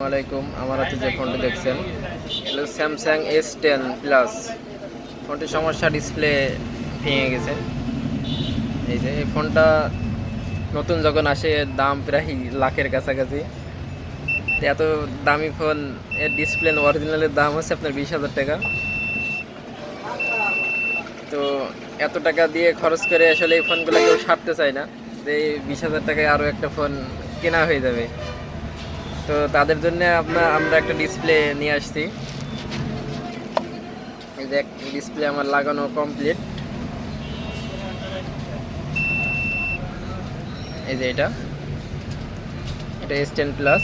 আসসালামাইকুম। আমার হাতে যে ফোনটি দেখছেন এটা স্যামসাং S10 প্লাস। ফোনটির সমস্যা ডিসপ্লে ভেঙে গেছে। এই ফোনটা নতুন যখন আসে দাম প্রায় লাখের কাছাকাছি। এত দামি ফোন, এর ডিসপ্লে অরিজিনালের দাম হচ্ছে আপনার 20,000 টাকা। তো এত টাকা দিয়ে খরচ করে আসলে এই ফোনগুলো কেউ সারতে চায় না, যে এই 20,000 টাকায় আরও একটা ফোন কেনা হয়ে যাবে। তো তাদের জন্য আমরা একটা ডিসপ্লে নিয়ে আসছি। এই যে ডিসপ্লে আমার লাগানো কমপ্লিট। এই যে এটা S10 প্লাস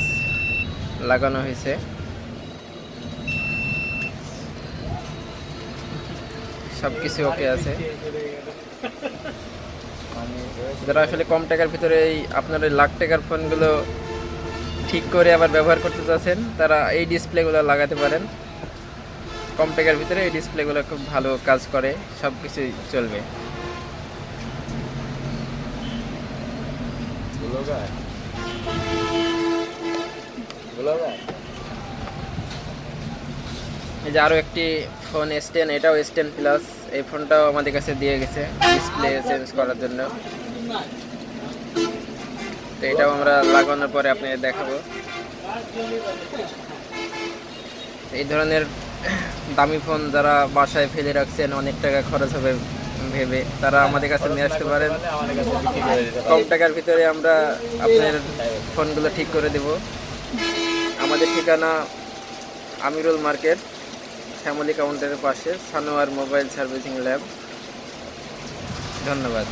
লাগানো হয়েছে। সব কিছু ওকে আছে। যারা আসলে কম টাকার ভিতরে আপনার লাখ টাকার ফোনগুলো ঠিক করে আবার ব্যবহার করতে চাচ্ছেন, তারা এই ডিসপ্লেগুলো লাগাতে পারেন। কম টাকার ভিতরে এই ডিসপ্লেগুলো খুব ভালো কাজ করে, সব কিছুই চলবে। এই যে আরও একটি ফোন S10, এটাও S10 প্লাস। এই ফোনটাও আমাদের কাছে দিয়ে গেছে ডিসপ্লে চেঞ্জ করার জন্য। তো এটাও আমরা লাগানোর পরে আপনাদের দেখাবো। এই ধরনের দামি ফোন যারা বাসায় ফেলে রাখছেন, অনেক টাকা খরচ হবে ভেবে, তারা আমাদের কাছে নিয়ে আসতে পারেন। কম টাকার ভিতরে আমরা আপনার ফোনগুলো ঠিক করে দেব। আমাদের ঠিকানা আমিরুল মার্কেট, শ্যামলী কাউন্টারের পাশে, সানোয়ার মোবাইল সার্ভিসিং ল্যাব। ধন্যবাদ।